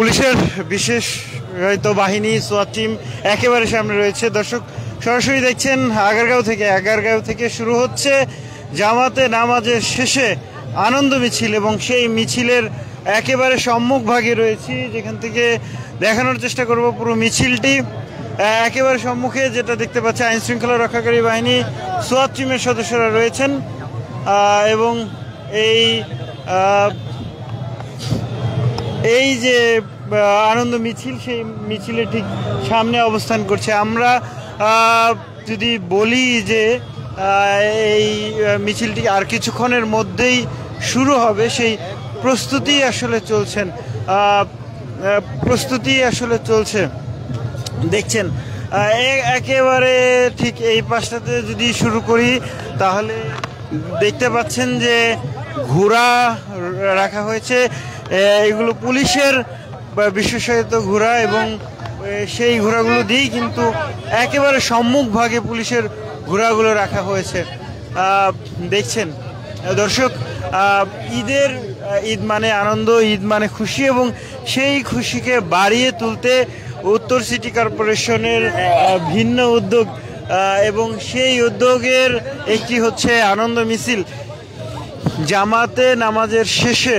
পুলিশের বিশেষ বাহিনী সোয়াত টিম একেবারে সামনে রয়েছে। দর্শক সরাসরি দেখছেন আগারগাঁও থেকে শুরু হচ্ছে জামাতে নামাজের শেষে আনন্দ মিছিল এবং সেই মিছিলের একেবারে সম্মুখ ভাগে রয়েছি, যেখান থেকে দেখানোর চেষ্টা করব পুরো মিছিলটি। একেবারে সম্মুখে যেটা দেখতে পাচ্ছে আইন শৃঙ্খলা রক্ষাকারী বাহিনী সোয়াত টিমের সদস্যরা রয়েছেন এবং এই যে আনন্দ মিছিল, সেই মিছিলের ঠিক সামনে অবস্থান করছে। আমরা যদি বলি যে এই মিছিলটি আর কিছুক্ষণের মধ্যেই শুরু হবে, সেই প্রস্তুতি আসলে চলছে দেখছেন। একেবারে ঠিক এই পাশটাতে যদি শুরু করি তাহলে দেখতে পাচ্ছেন যে ঘোড়া রাখা হয়েছে, এগুলো পুলিশের বিশেষায়িত ঘোড়া এবং সেই ঘোড়াগুলো দিয়েই কিন্তু একেবারে সম্মুখ ভাগে পুলিশের ঘোড়াগুলো রাখা হয়েছে দেখছেন। দর্শক, ঈদ মানে আনন্দ, ঈদ মানে খুশি এবং সেই খুশিকে বাড়িয়ে তুলতে উত্তর সিটি কর্পোরেশনের ভিন্ন উদ্যোগ এবং সেই উদ্যোগের একটি হচ্ছে আনন্দ মিছিল। জামাতে নামাজের শেষে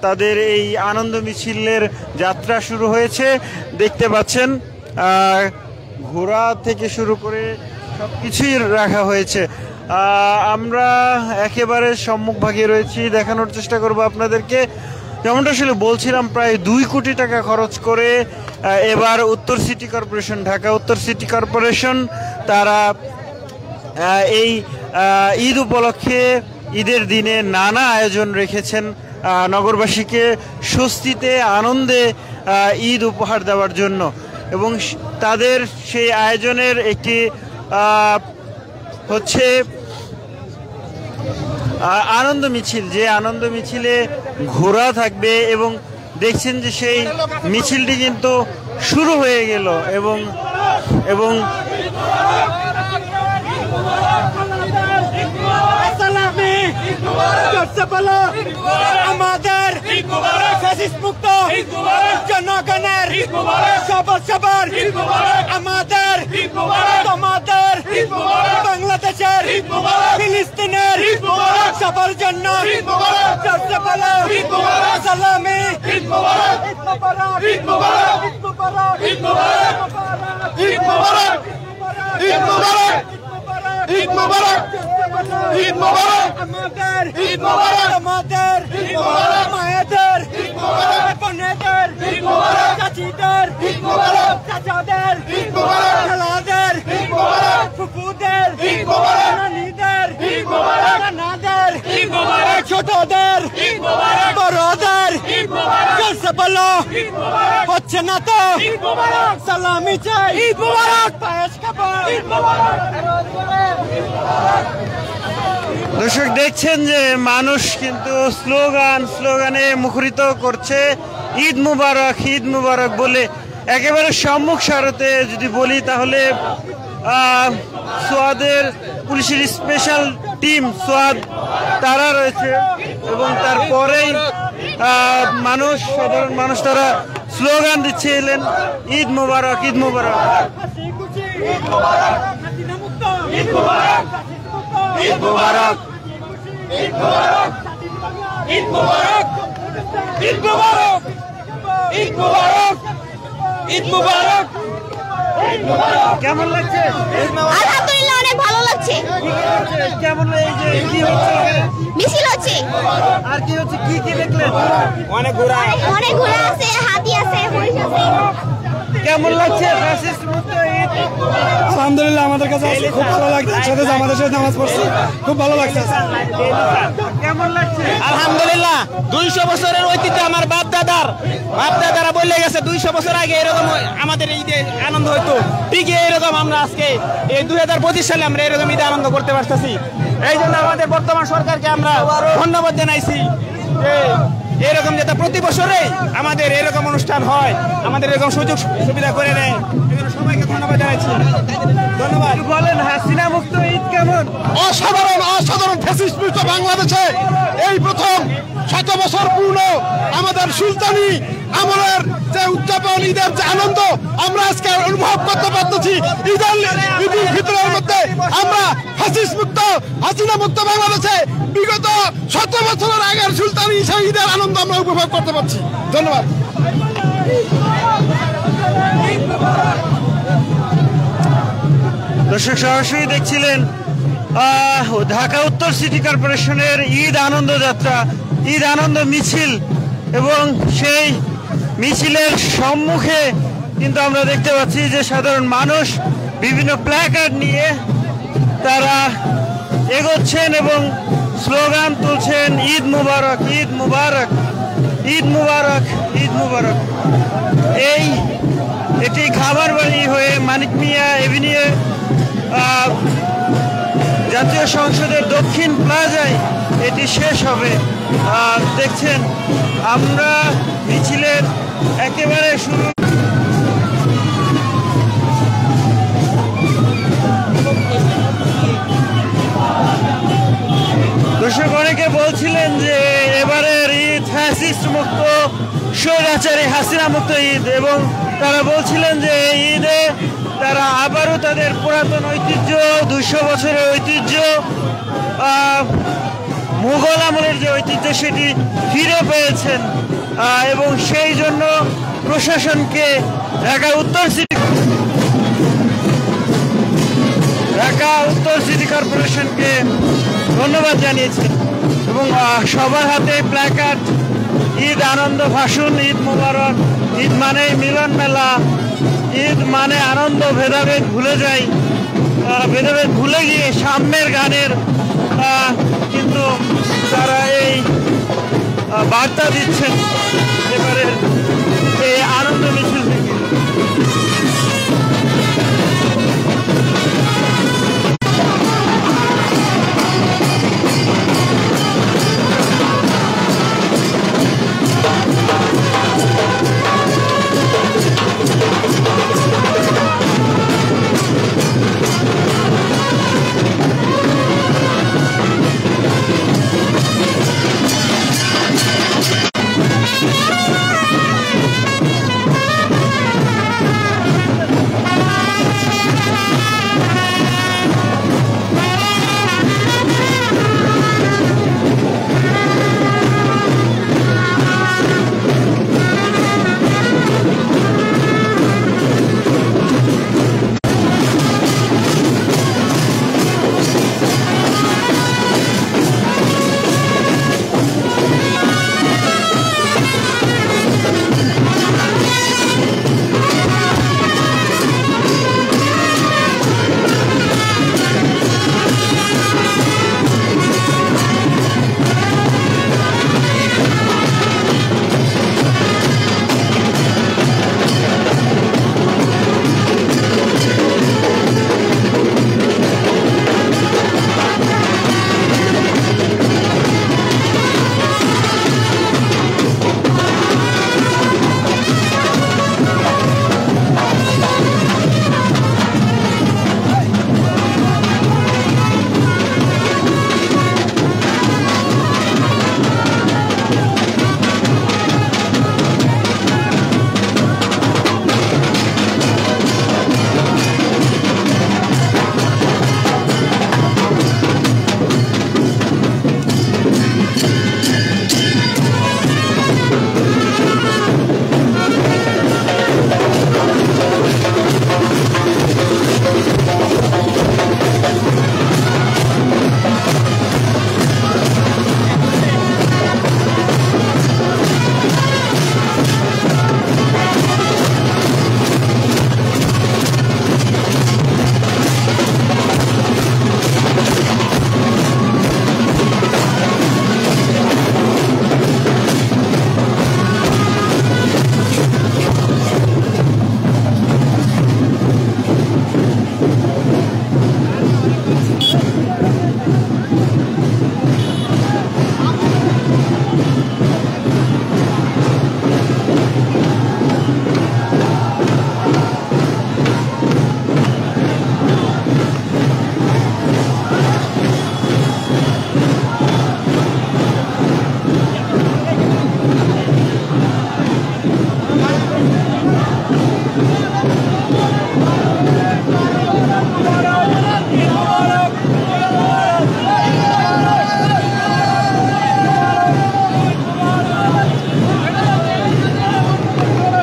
তাদের এই আনন্দ মিছিলের যাত্রা শুরু হয়েছে দেখতে পাচ্ছেন। ঘোড়া থেকে শুরু করে সব কিছুই রাখা হয়েছে। আমরা একেবারে সম্মুখভাগে রয়েছি, দেখানোর চেষ্টা করব আপনাদেরকে। যেমনটা আসলে বলছিলাম, প্রায় 2 কোটি টাকা খরচ করে এবার ঢাকা উত্তর সিটি কর্পোরেশন তারা এই ঈদ উপলক্ষে ঈদের দিনে নানা আয়োজন রেখেছেন নগরবাসীকে স্বস্তিতে আনন্দে ঈদ উপহার দেওয়ার জন্য। এবং তাদের সেই আয়োজনের একটি হচ্ছে আনন্দ মিছিল, যে আনন্দ মিছিলে ঘোড়া থাকবে এবং দেখছেন যে সেই মিছিলটি কিন্তু শুরু হয়ে গেল এবং আমাদের মুক্ত জনগণের সবার আমাদের তোমাদের বাংলাদেশের ফিলিস্তিনের সবার জন্য সালামি ঈদ মোবারক ঈদ মোবারক আমাদের ঈদ মোবারক আমাদের ঈদ মোবারক মায়েদের ঈদ মোবারক বোনেদের ঈদ মোবারক চাচিদের ঈদ মোবারক চাচাদের ঈদ মোবারক খালাদের ঈদ মোবারক ফুফুদের ঈদ মোবারক নানীদের ঈদ মোবারক নানাদের ঈদ মোবারক ছোটদের ঈদ মোবারক বড়দের ঈদ মোবারক জলসা বলো ঈদ মোবারক হচ্ছে না তো ঈদ মোবারক সালামি চাই ঈদ মোবারক পায়েস খাবো ঈদ মোবারক। দর্শক দেখছেন যে মানুষ কিন্তু স্লোগানে মুখরিত করছে ঈদ মুবারক বলে। একেবারে সম্মুখ সারতে যদি বলি তাহলে সোয়াদের পুলিশের স্পেশাল টিম সোয়াদ তারা রয়েছে এবং তারপরেই সাধারণ মানুষ তারা স্লোগান দিচ্ছে এলেন ঈদ মুবারক ঈদ মুবারক। ঈদ মুবারক ঈদ মুবারক ঈদ মুবারক ঈদ মুবারক ঈদ মুবারক ঈদ মুবারক ঈদ মুবারক। কেমন লাগছে? আলহামদুলিল্লাহ, অনেক ভালো লাগছে। কেমন এই যে কি হচ্ছে? মিছিল হচ্ছে। আর কি হচ্ছে? কি দেখলেন? অনেক ঘোড়া আছে, হাতি আছে, মহিষ আছে। কেমন লাগছে? আলহামদুলিল্লাহ, আমাদের কাছে খুব ভালো লাগছে। সাথে আমাদের সাথে নামাজ পড়ছি, খুব ভালো লাগছে। কেমন লাগছে? আলহামদুলিল্লাহ, 200 বছরের ঐতিহ্য আমার বাপ দাদারা বলে গেছে 200 বছর আগে এরকম আমাদের ঈদে আনন্দ হইতো, ঠিক এরকম আমরা আজকে এই 2025 সালে আমরা এরকম ঈদে আনন্দ করতে পারতেছি। এই জন্য আমাদের বর্তমান সরকারকে আমরা ধন্যবাদ জানাইছি যে এরকম যাতে প্রতি বছরেই আমাদের এরকম অনুষ্ঠান হয়, আমাদের এরকম সুযোগ সুবিধা করে দেয়। সবাইকে ধন্যবাদ জানাচ্ছি। ধন্যবাদ। বলেন, হাসিনা মুক্ত ঈদ কেমন? অসাধারণ ফ্যাসিস্ট মুক্ত বাংলাদেশে এই প্রথম 100 বছর পূর্ণ আমাদের সুলতানি আমাদের যে উদযাপন ঈদের যে আনন্দ আমরা আজকে অনুভব করতে পারতেছি। ঈদের ভিতরের মধ্যে আমরা ফ্যাসিস্ট মুক্ত হাসিনা মুক্ত বাংলাদেশে বিগত 17 বছরের আগের সুলতানি সেই ঈদের আনন্দ আমরা উপভোগ করতে পারছি। ধন্যবাদ। দর্শক সরাসরি দেখছিলেন ঢাকা উত্তর সিটি কর্পোরেশনের ঈদ আনন্দ যাত্রা, ঈদ আনন্দ মিছিল, এবং সেই মিছিলের সম্মুখে কিন্তু আমরা দেখতে পাচ্ছি যে সাধারণ মানুষ বিভিন্ন প্ল্যাকার্ড নিয়ে তারা এগোচ্ছেন এবং স্লোগান তুলছেন, ঈদ মুবারক, ঈদ মুবারক, ঈদ মুবারক, ঈদ মুবারক। এটি খামারবাড়ি হয়ে মানিক মিয়া এভিনিউ জাতীয় সংসদের দক্ষিণ প্লাজায় এটি শেষ হবে। দেখছেন আমরা মিছিলের একেবারে শুরু। দর্শক অনেকে বলছিলেন যে এবারের ঈদ ফ্যাসিস্ট মুক্ত, স্বৈরাচারী হাসিনা মুক্ত ঈদ, এবং তারা বলছিলেন যে এই ঈদে তারা আবারও তাদের পুরাতন ঐতিহ্য, 200 বছরের ঐতিহ্য, মুঘল আমলের যে ঐতিহ্য সেটি ফিরে পেয়েছেন, এবং সেই জন্য প্রশাসনকে ঢাকা উত্তর সিটি কর্পোরেশনকে ধন্যবাদ জানিয়েছেন। এবং সবার হাতে প্ল্যাকার্ড, ঈদ আনন্দ ভাষণ, ঈদ মুবারক, ঈদ মানে মিলন মেলা, ঈদ মানে আনন্দ, ভেদাভেদ ভুলে যাই, ভেদাভেদ ভুলে গিয়ে সাম্যের গানের কিন্তু তারা এই বার্তা দিচ্ছেন এবারে এই আনন্দ মিছিল থেকে।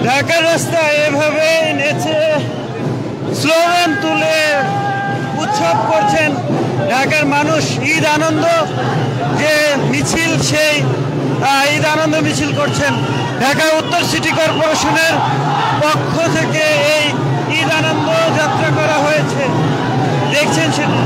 ঢাকার রাস্তায় এভাবে নেচে স্লোগান তুলে উৎসব করছেন ঢাকার মানুষ। ঈদ আনন্দ যে মিছিল, সেই ঈদ আনন্দ মিছিল করছেন। ঢাকা উত্তর সিটি কর্পোরেশনের পক্ষ থেকে এই ঈদ আনন্দ যাত্রা করা হয়েছে, দেখছেন সেটা।